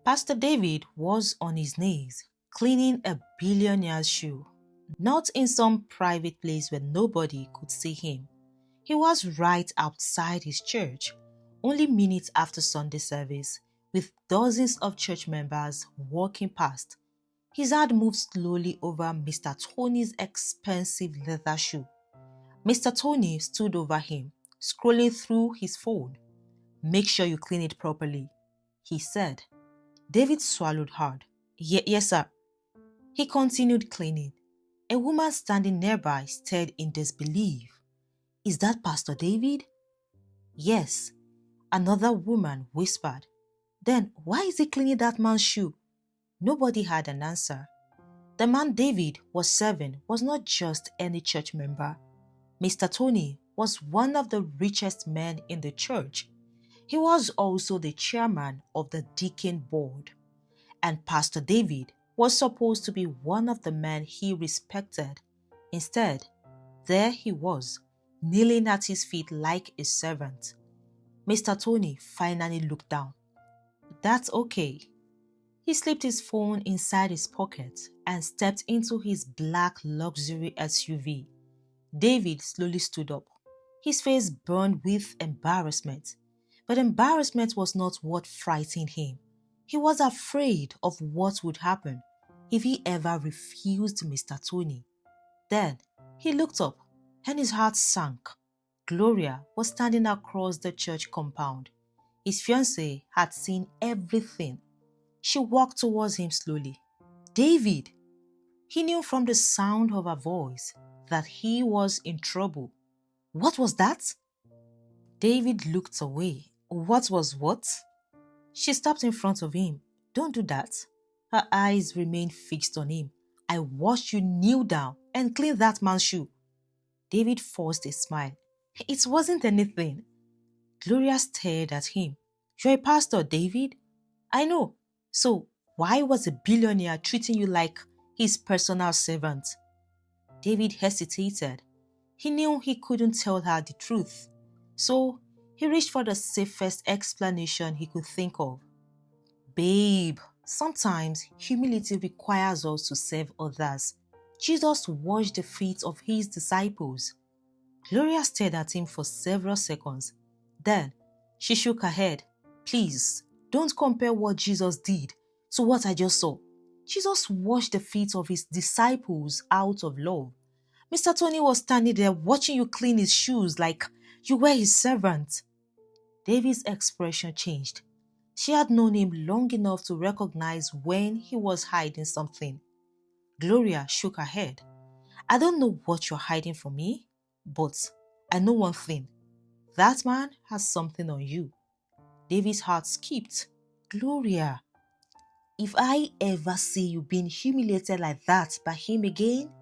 Pastor David was on his knees, cleaning a billionaire's shoe. Not in some private place where nobody could see him. He was right outside his church, only minutes after Sunday service, with dozens of church members walking past. His hand moved slowly over Mr. Tony's expensive leather shoe. Mr. Tony stood over him, scrolling through his phone. "Make sure you clean it properly," he said. David swallowed hard. Yes, sir." He continued cleaning. A woman standing nearby stared in disbelief. "Is that Pastor David?" "Yes," another woman whispered. "Then why is he cleaning that man's shoe?" Nobody had an answer. The man David was serving was not just any church member. Mr. Tony was one of the richest men in the church. He was also the chairman of the deacon board. And Pastor David was supposed to be one of the men he respected. Instead, there he was, kneeling at his feet like a servant. Mr. Tony finally looked down. "That's okay." He slipped his phone inside his pocket and stepped into his black luxury SUV. David slowly stood up. His face burned with embarrassment. But embarrassment was not what frightened him. He was afraid of what would happen if he ever refused Mr. Tony. Then he looked up and his heart sank. Gloria was standing across the church compound. His fiancée had seen everything. She walked towards him slowly. "David!" He knew from the sound of her voice that he was in trouble. "What was that?" David looked away. "What was what?" She stopped in front of him. "Don't do that." Her eyes remained fixed on him. "I watched you kneel down and clean that man's shoe." David forced a smile. "It wasn't anything." Gloria stared at him. "You're a pastor, David." "I know. So why was a billionaire treating you like his personal servant?" David hesitated. He knew he couldn't tell her the truth. So he reached for the safest explanation he could think of. "Babe, sometimes humility requires us to serve others. Jesus washed the feet of his disciples." Gloria stared at him for several seconds. Then she shook her head. "Please, don't compare what Jesus did to what I just saw. Jesus washed the feet of his disciples out of love. Mr. Tony was standing there watching you clean his shoes like you were his servant." David's expression changed. She had known him long enough to recognize when he was hiding something. Gloria shook her head. "I don't know what you're hiding from me, but I know one thing. That man has something on you." David's heart skipped. "Gloria, if I ever see you being humiliated like that by him again,"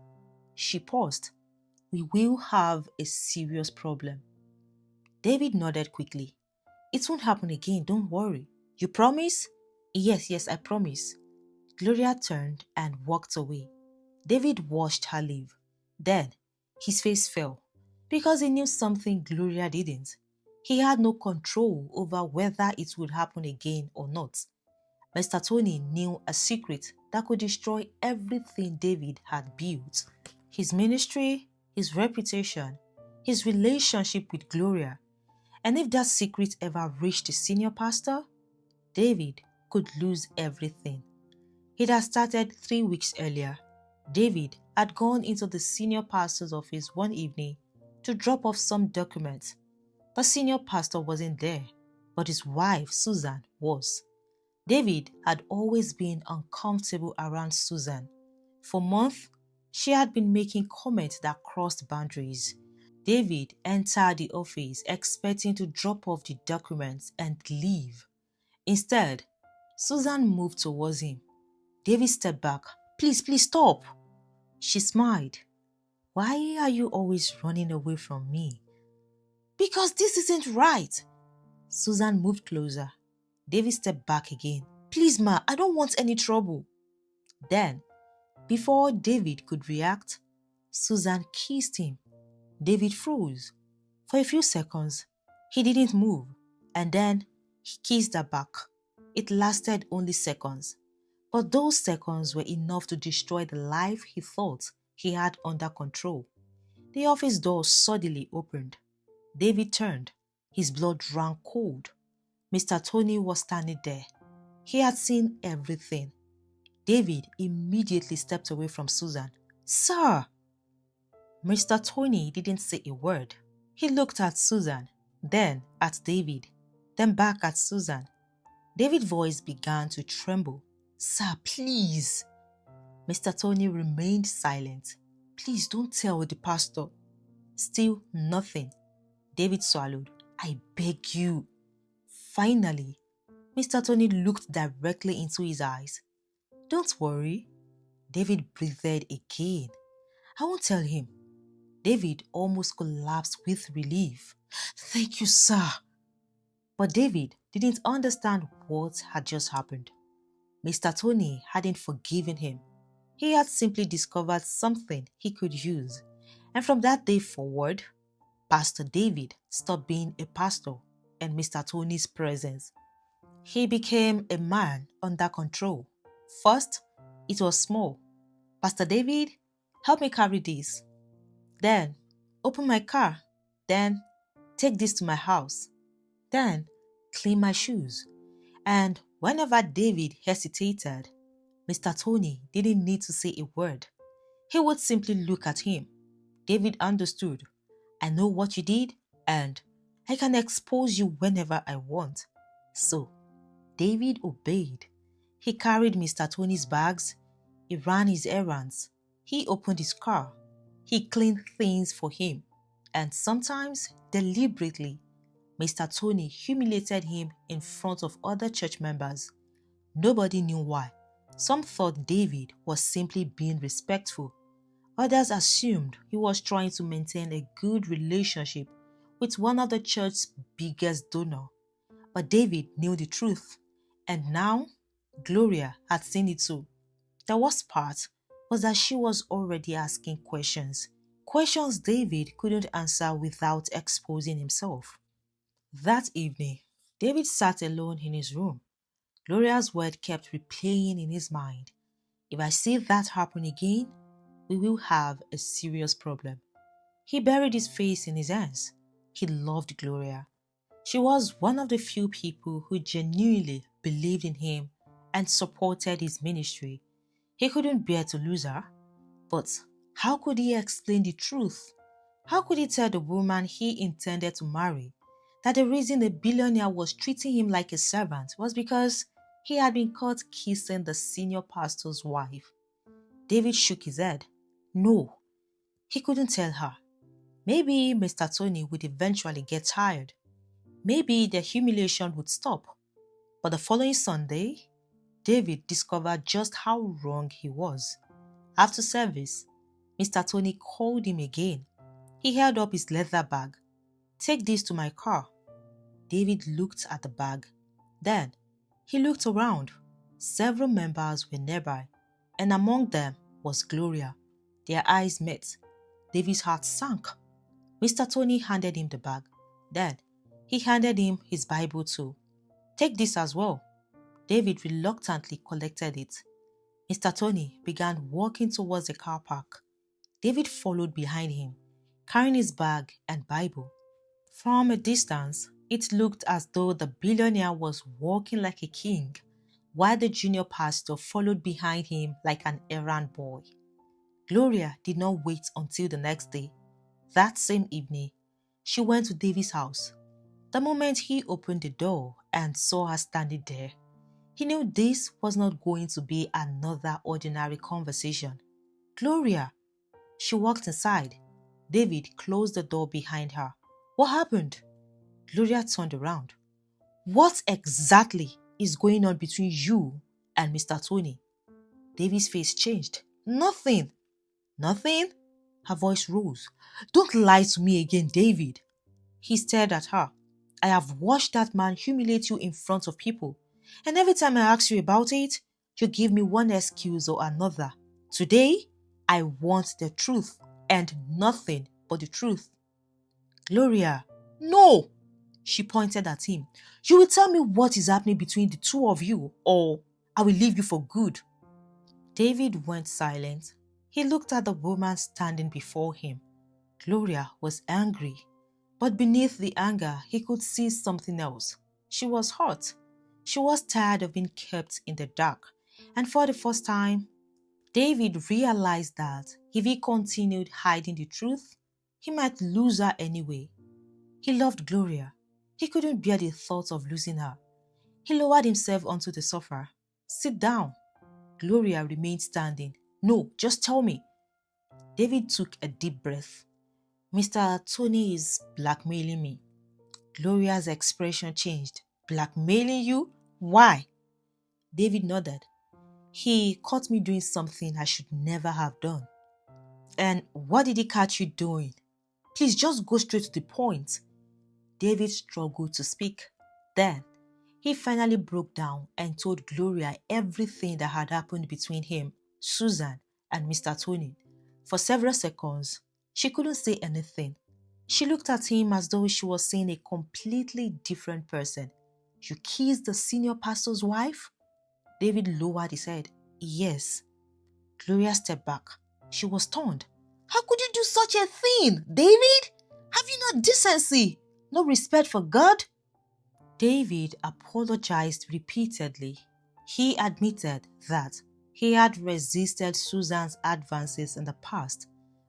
she paused, "we will have a serious problem." David nodded quickly. "It won't happen again, don't worry. You promise?" Yes, I promise." Gloria turned and walked away. David watched her leave. Then his face fell because he knew something Gloria didn't. He had no control over whether it would happen again or not. Mr. Tony knew a secret that could destroy everything David had built. His ministry, his reputation, his relationship with Gloria. And if that secret ever reached the senior pastor, David could lose everything. It had started 3 weeks earlier. David had gone into the senior pastor's office one evening to drop off some documents. The senior pastor wasn't there, but his wife, Susan, was. David had always been uncomfortable around Susan. For months, she had been making comments that crossed boundaries. David entered the office expecting to drop off the documents and leave. Instead, Susan moved towards him. David stepped back. Please stop." She smiled. "Why are you always running away from me?" "Because this isn't right." Susan moved closer. David stepped back again. "Please, ma, I don't want any trouble." Then, before David could react, Susan kissed him. David froze. For a few seconds, he didn't move, and then he kissed her back. It lasted only seconds, but those seconds were enough to destroy the life he thought he had under control. The office door suddenly opened. David turned. His blood ran cold. Mr. Tony was standing there. He had seen everything. David immediately stepped away from Susan. "Sir!" Mr. Tony didn't say a word. He looked at Susan, then at David, then back at Susan. David's voice began to tremble. "Sir, please." Mr. Tony remained silent. "Please don't tell the pastor." Still nothing. David swallowed. "I beg you." Finally, Mr. Tony looked directly into his eyes. "Don't worry." David breathed again. "I won't tell him." David almost collapsed with relief. "Thank you, sir." But David didn't understand what had just happened. Mr. Tony hadn't forgiven him. He had simply discovered something he could use. And from that day forward, Pastor David stopped being a pastor in Mr. Tony's presence. He became a man under control. First, it was small. "Pastor David, help me carry this." Then, "Open my car." Then, "Take this to my house." Then, "Clean my shoes." And whenever David hesitated, Mr. Tony didn't need to say a word. He would simply look at him. David understood. "I know what you did, and I can expose you whenever I want." So, David obeyed. He carried Mr. Tony's bags. He ran his errands. He opened his car. He cleaned things for him. And sometimes, deliberately, Mr. Tony humiliated him in front of other church members. Nobody knew why. Some thought David was simply being respectful. Others assumed he was trying to maintain a good relationship with one of the church's biggest donors. But David knew the truth. And now, Gloria had seen it too. The worst part was that she was already asking questions. Questions David couldn't answer without exposing himself. That evening, David sat alone in his room. Gloria's word kept replaying in his mind. "If I see that happen again, we will have a serious problem." He buried his face in his hands. He loved Gloria. She was one of the few people who genuinely believed in him and supported his ministry. He couldn't bear to lose her. But how could he explain the truth? How could he tell the woman he intended to marry that the reason the billionaire was treating him like a servant was because he had been caught kissing the senior pastor's wife? David shook his head. No, he couldn't tell her. Maybe Mr. Tony would eventually get tired. Maybe the humiliation would stop. But the following Sunday, David discovered just how wrong he was. After service, Mr. Tony called him again. He held up his leather bag. "Take this to my car." David looked at the bag. Then, he looked around. Several members were nearby, and among them was Gloria. Their eyes met. David's heart sank. Mr. Tony handed him the bag. Then, he handed him his Bible too. "Take this as well." David reluctantly collected it. Mr. Tony began walking towards the car park. David followed behind him, carrying his bag and Bible. From a distance, it looked as though the billionaire was walking like a king, while the junior pastor followed behind him like an errand boy. Gloria did not wait until the next day. That same evening, she went to David's house. The moment he opened the door and saw her standing there, he knew this was not going to be another ordinary conversation. "Gloria!" She walked inside. David closed the door behind her. "What happened?" Gloria turned around. "What exactly is going on between you and Mr. Tony?" David's face changed. "Nothing." "Nothing?" Her voice rose. "Don't lie to me again, David." He stared at her. "I have watched that man humiliate you in front of people. And every time I ask you about it, you give me one excuse or another. Today, I want the truth and nothing but the truth." "Gloria, no!" She pointed at him. You will tell me what is happening between the two of you, or I will leave you for good. David went silent. He looked at the woman standing before him. Gloria was angry, but beneath the anger, he could see something else. She was hurt. She was tired of being kept in the dark, and for the first time, David realized that if he continued hiding the truth, he might lose her anyway. He loved Gloria. He couldn't bear the thought of losing her. He lowered himself onto the sofa. Sit down. Gloria remained standing. No, just tell me. David took a deep breath. Mr. Tony is blackmailing me. Gloria's expression changed. Blackmailing you? Why? David nodded. He caught me doing something I should never have done. And what did he catch you doing? Please just go straight to the point. David struggled to speak. Then, he finally broke down and told Gloria everything that had happened between him, Susan, and Mr. Tony. For several seconds, she couldn't say anything. She looked at him as though she was seeing a completely different person. You kissed the senior pastor's wife? David lowered his head. Yes. Gloria stepped back. She was stunned. How could you do such a thing, David? Have you no decency? No respect for God? David apologized repeatedly. He admitted that he had resisted Susan's advances in the past,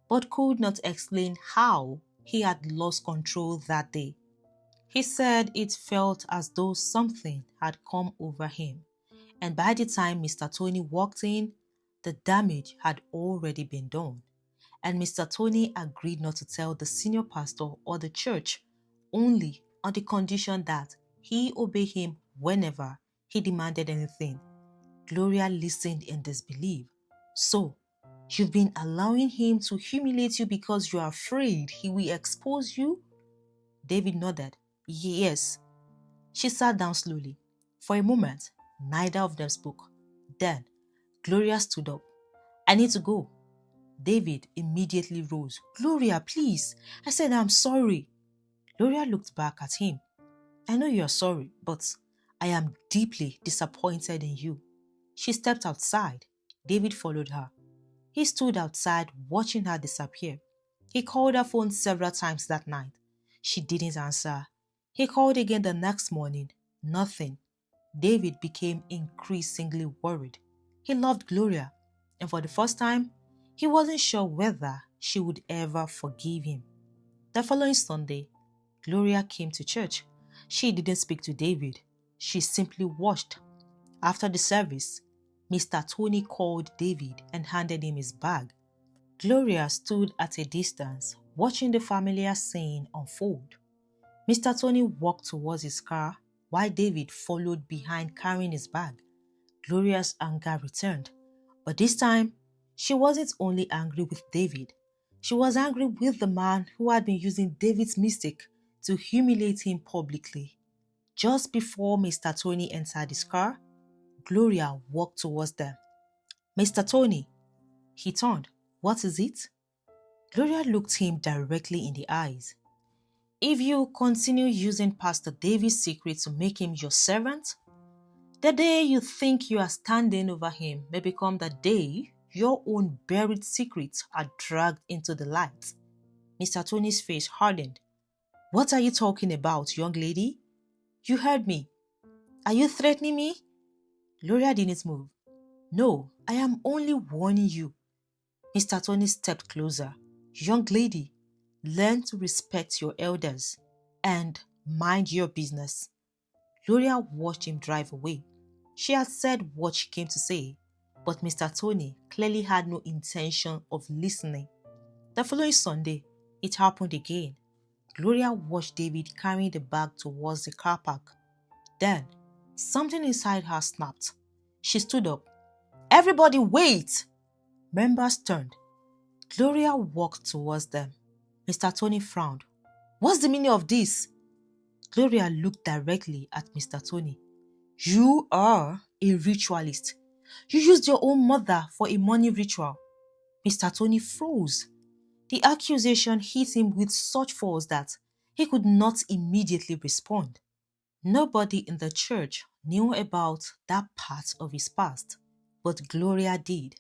but could not explain how he had lost control that day. He said it felt as though something had come over him, and by the time Mr. Tony walked in, the damage had already been done, and Mr. Tony agreed not to tell the senior pastor or the church, only on the condition that he obey him whenever he demanded anything. Gloria listened in disbelief. So, you've been allowing him to humiliate you because you are afraid he will expose you? David nodded. Yes. She sat down slowly. For a moment, neither of them spoke. Then, Gloria stood up. I need to go. David immediately rose. Gloria, please. I said I'm sorry. Gloria looked back at him. I know you're sorry, but I am deeply disappointed in you. She stepped outside. David followed her. He stood outside watching her disappear. He called her phone several times that night. She didn't answer. He called again the next morning. Nothing. David became increasingly worried. He loved Gloria, and for the first time, he wasn't sure whether she would ever forgive him. The following Sunday, Gloria came to church. She didn't speak to David. She simply watched. After the service, Mr. Tony called David and handed him his bag. Gloria stood at a distance, watching the familiar scene unfold. Mr. Tony walked towards his car, while David followed behind carrying his bag. Gloria's anger returned, but this time, she wasn't only angry with David. She was angry with the man who had been using David's mistake to humiliate him publicly. Just before Mr. Tony entered his car, Gloria walked towards them. Mr. Tony, he turned. What is it? Gloria looked him directly in the eyes. If you continue using Pastor David's secret to make him your servant, the day you think you are standing over him may become the day your own buried secrets are dragged into the light. Mr. Tony's face hardened. What are you talking about, young lady? You heard me. Are you threatening me? Gloria didn't move. No, I am only warning you. Mr. Tony stepped closer. Young lady, learn to respect your elders and mind your business. Gloria watched him drive away. She had said what she came to say, but Mr. Tony clearly had no intention of listening. The following Sunday, it happened again. Gloria watched David carrying the bag towards the car park. Then, something inside her snapped. She stood up. Everybody wait! Members turned. Gloria walked towards them. Mr. Tony frowned. What's the meaning of this? Gloria looked directly at Mr. Tony. You are a ritualist. You used your own mother for a money ritual. Mr. Tony froze. The accusation hit him with such force that He could not immediately respond. Nobody in the church knew about that part of his past, but Gloria did.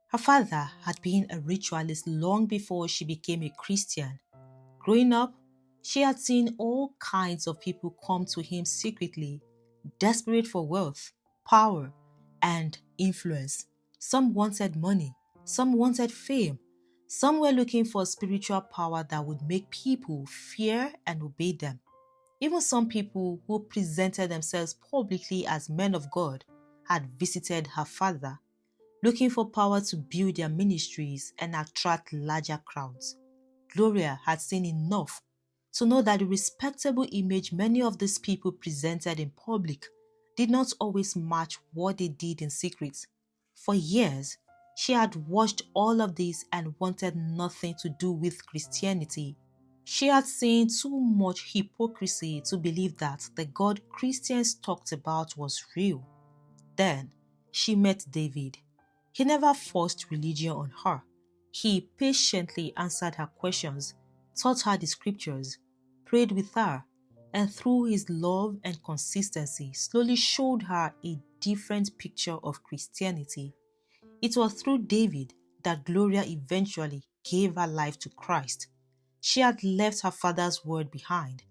Her father had been a ritualist long before she became a Christian. Growing up, she had seen all kinds of people come to him secretly, desperate for wealth, power, and influence. Some wanted money, some wanted fame, some were looking for spiritual power that would make people fear and obey them. Even some people who presented themselves publicly as men of God had visited her father, looking for power to build their ministries and attract larger crowds. Gloria had seen enough to know that the respectable image many of these people presented in public did not always match what they did in secret. For years, she had watched all of this and wanted nothing to do with Christianity. She had seen too much hypocrisy to believe that the God Christians talked about was real. Then she met David. He never forced religion on her. He patiently answered her questions, taught her the scriptures, prayed with her, and through his love and consistency slowly showed her a different picture of Christianity. It was through David that Gloria eventually gave her life to Christ. She had left her father's word behind,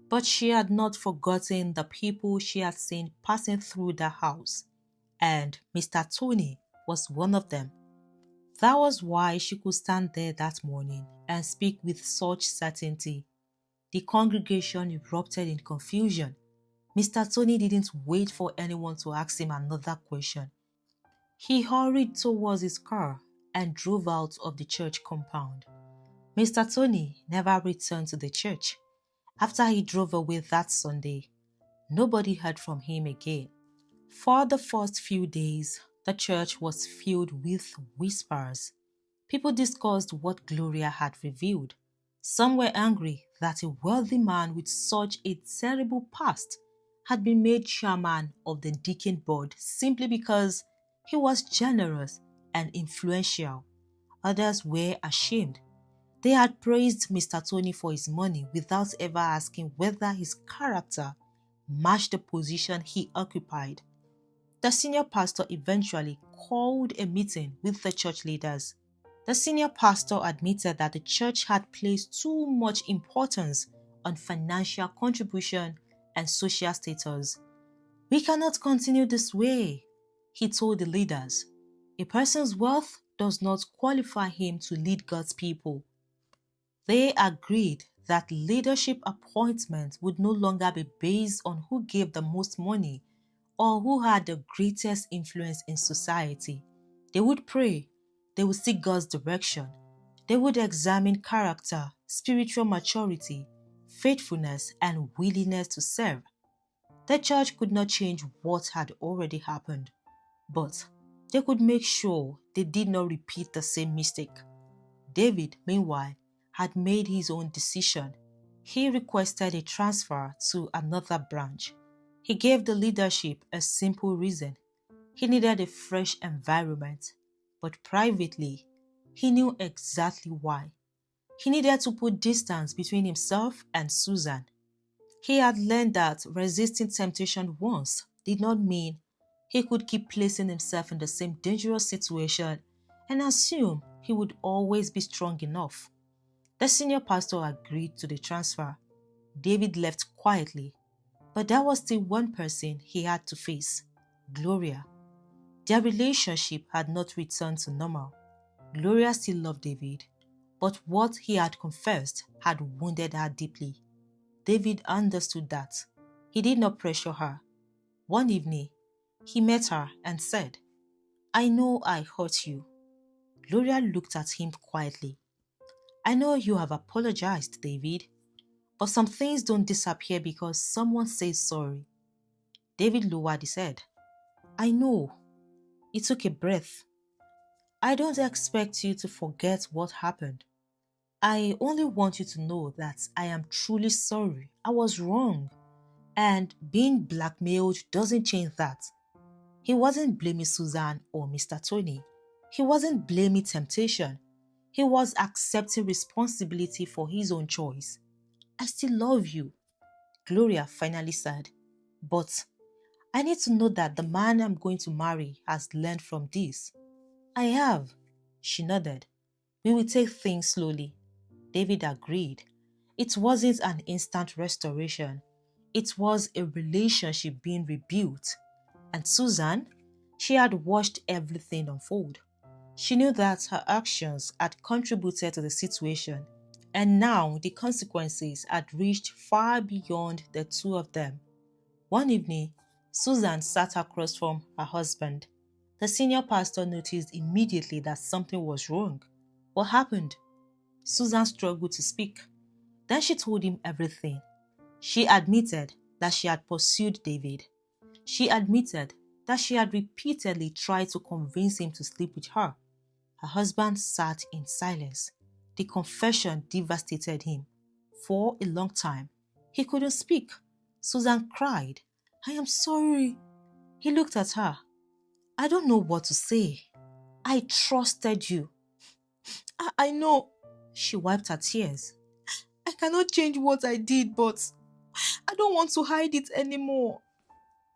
but she had not forgotten the people she had seen passing through the house, and Mr. Tony was one of them. That was why she could stand there that morning and speak with such certainty. The congregation erupted in confusion. Mr. Tony didn't wait for anyone to ask him another question. He hurried towards his car and drove out of the church compound. Mr. Tony never returned to the church. After he drove away that Sunday, nobody heard from him again. For the first few days, the church was filled with whispers. People discussed what Gloria had revealed. Some were angry that a wealthy man with such a terrible past had been made chairman of the deacon board simply because he was generous and influential. Others were ashamed. They had praised Mr. Tony for his money without ever asking whether his character matched the position he occupied. The senior pastor eventually called a meeting with the church leaders. The senior pastor admitted that the church had placed too much importance on financial contribution and social status. "We cannot continue this way," he told the leaders. "A person's wealth does not qualify him to lead God's people." They agreed that leadership appointments would no longer be based on who gave the most money or who had the greatest influence in society. They would pray, they would seek God's direction, they would examine character, spiritual maturity, faithfulness, and willingness to serve. The church could not change what had already happened, but they could make sure they did not repeat the same mistake. David, meanwhile, had made his own decision. He requested a transfer to another branch. He gave the leadership a simple reason. He needed a fresh environment, but privately, he knew exactly why. He needed to put distance between himself and Susan. He had learned that resisting temptation once did not mean he could keep placing himself in the same dangerous situation and assume he would always be strong enough. The senior pastor agreed to the transfer. David left quietly, but there was still one person he had to face: Gloria. Their relationship had not returned to normal. Gloria still loved David, but what he had confessed had wounded her deeply. David understood that. He did not pressure her. One evening, he met her and said, "I know I hurt you." Gloria looked at him quietly. "I know you have apologized, David, but some things don't disappear because someone says sorry." David lowered his head. "I know." He took a breath. "I don't expect you to forget what happened. I only want you to know that I am truly sorry. I was wrong. And being blackmailed doesn't change that." He wasn't blaming Susan or Mr. Tony. He wasn't blaming temptation. He was accepting responsibility for his own choice. I still love you, Gloria finally said. But I need to know that the man I'm going to marry has learned from this. I have, she nodded. We will take things slowly. David agreed. It wasn't an instant restoration. It was a relationship being rebuilt. And Susan, she had watched everything unfold. She knew that her actions had contributed to the situation, and now the consequences had reached far beyond the two of them. One evening, Susan sat across from her husband. The senior pastor noticed immediately that something was wrong. What happened? Susan struggled to speak. Then she told him everything. She admitted that she had pursued David. She admitted that she had repeatedly tried to convince him to sleep with her. Her husband sat in silence. The confession devastated him. For a long time, he couldn't speak. Susan cried, I am sorry. He looked at her. I don't know what to say. I trusted you. I know. She wiped her tears. I cannot change what I did, but I don't want to hide it anymore.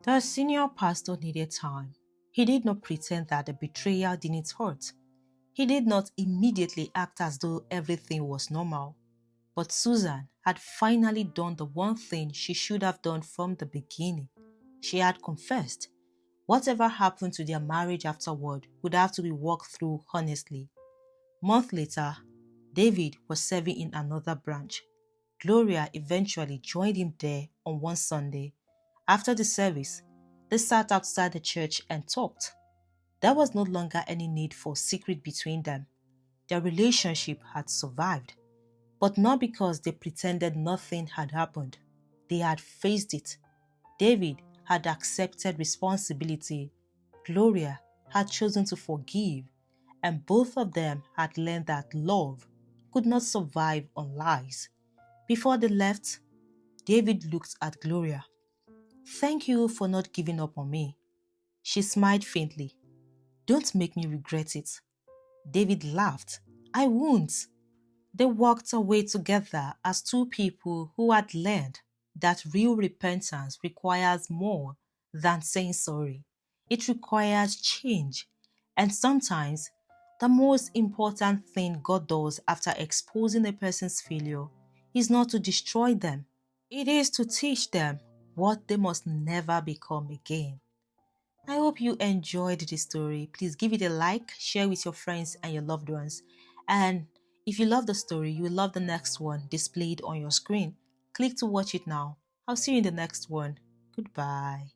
The senior pastor needed time. He did not pretend that the betrayal didn't hurt. He did not immediately act as though everything was normal. But Susan had finally done the one thing she should have done from the beginning. She had confessed. Whatever happened to their marriage afterward would have to be worked through honestly. Months later, David was serving in another branch. Gloria eventually joined him there on one Sunday. After the service, they sat outside the church and talked. There was no longer any need for secret between them. Their relationship had survived, but not because they pretended nothing had happened. They had faced it. David had accepted responsibility. Gloria had chosen to forgive, and both of them had learned that love could not survive on lies. Before they left, David looked at Gloria. Thank you for not giving up on me. She smiled faintly. Don't make me regret it. David laughed. I won't. They walked away together as two people who had learned that real repentance requires more than saying sorry. It requires change. And sometimes, the most important thing God does after exposing a person's failure is not to destroy them. It is to teach them what they must never become again. I hope you enjoyed this story. Please give it a like, share with your friends and your loved ones. And if you love the story, you will love the next one displayed on your screen. Click to watch it now. I'll see you in the next one. Goodbye.